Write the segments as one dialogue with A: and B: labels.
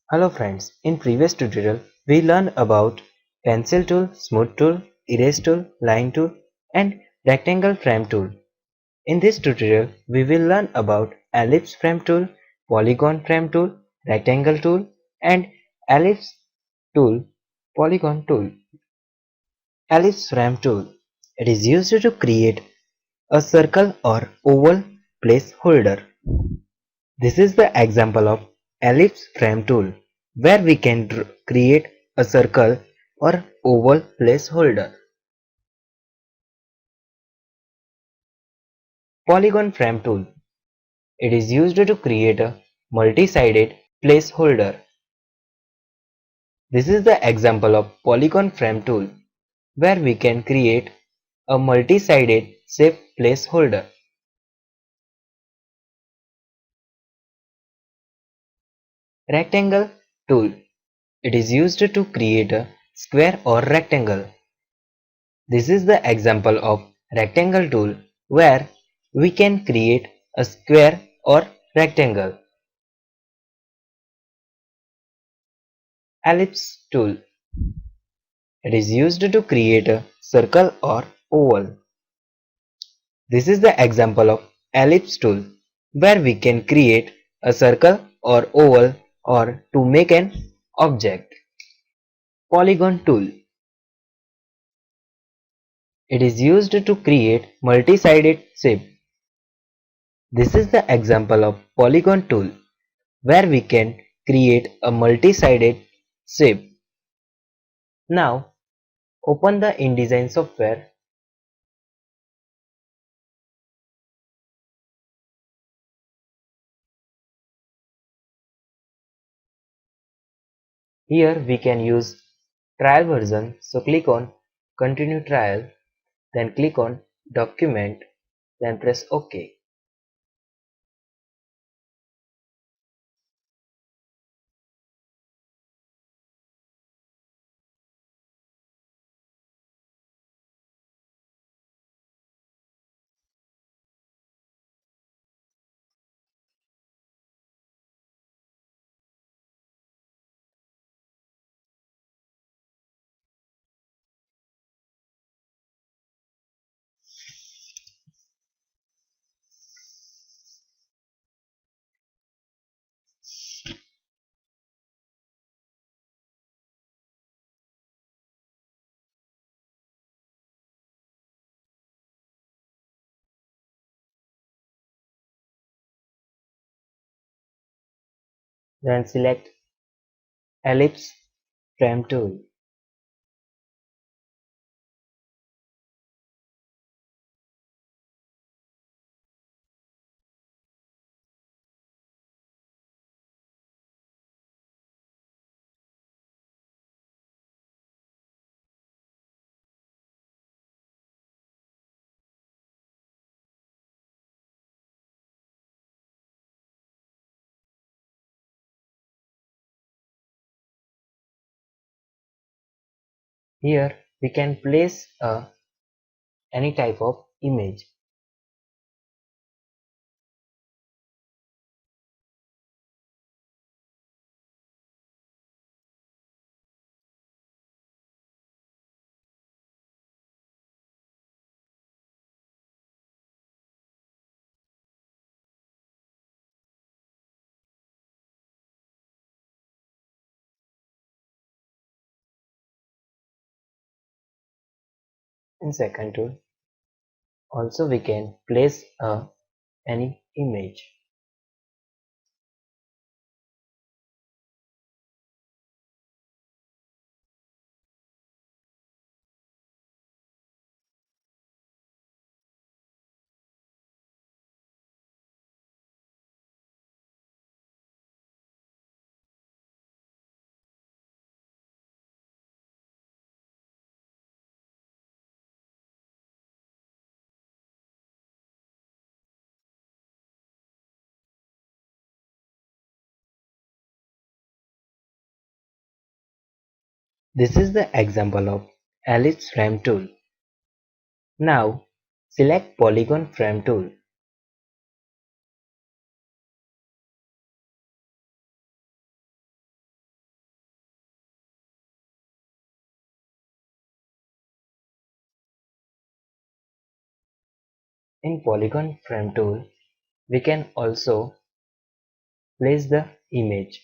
A: Hello friends, in previous tutorial we learned about pencil tool, smooth tool, erase tool, line tool and rectangle frame tool. In this tutorial we will learn about ellipse frame tool, polygon frame tool, rectangle tool and ellipse tool, polygon tool. Ellipse frame tool. It is used to create a circle or oval placeholder. This is the example of ellipse frame tool where we can create a circle or oval placeholder. Polygon frame tool. It is used to create a multi-sided placeholder. This is the example of polygon frame tool where we can create a multi-sided shape placeholder. Rectangle tool. It is used to create a square or rectangle. This is the example of rectangle tool where we can create a square or rectangle. Ellipse tool. It is used to create a circle or oval. This is the example of ellipse tool where we can create a circle or oval or to make an object. Polygon tool. It is used to create multi-sided shape. This is the example of polygon tool where we can create a multi-sided shape. Now open the InDesign software. Here we can use trial version, so click on continue trial, then click on document, then press OK. Then select ellipse frame tool. Here we can place any type of image. In second tool, also we can place any image. This is the example of ellipse frame tool. Now select polygon frame tool. In Polygon Frame tool, we can also place the image.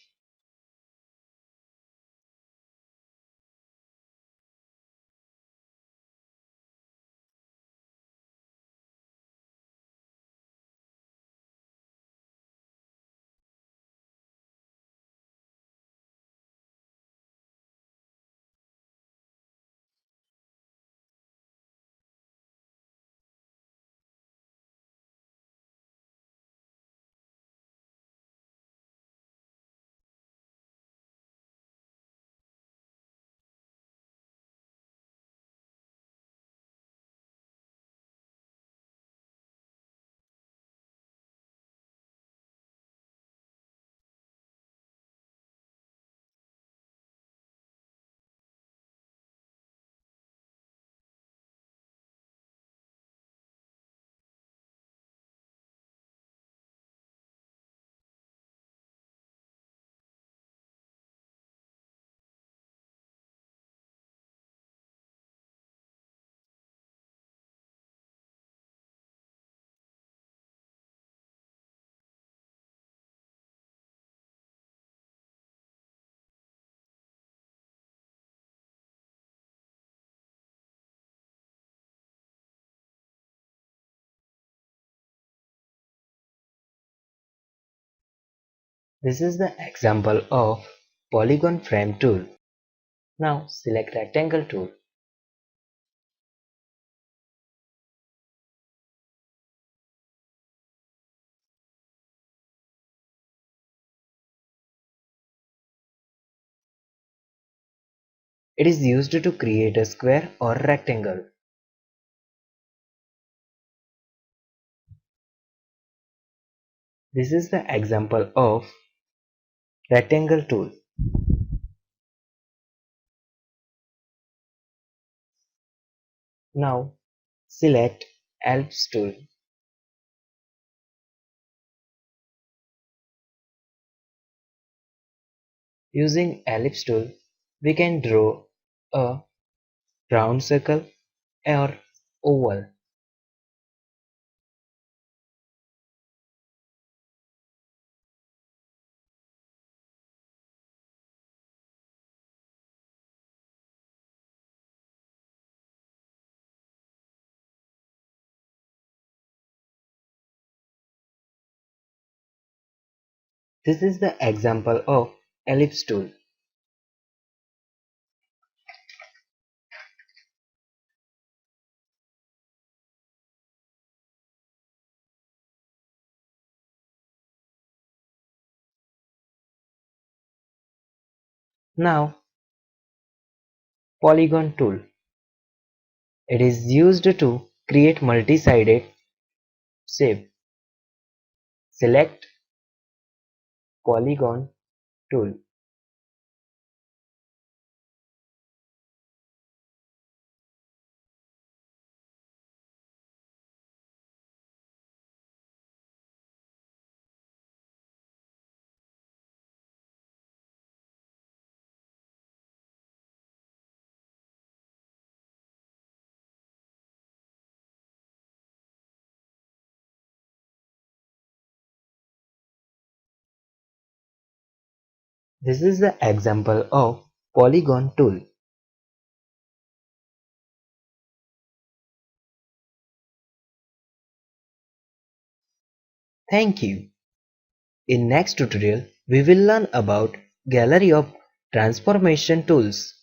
A: This is the example of Polygon Frame tool. Now select Rectangle tool. It is used to create a square or rectangle. This is the example of Rectangle tool. Now select Ellipse tool. Using Ellipse tool, we can draw a round circle or oval. This is the example of Ellipse tool. Now Polygon tool. It is used to create multi-sided shape. Select Polygon tool. This is the example of Polygon tool. Thank you. In next tutorial, we will learn about gallery of transformation tools.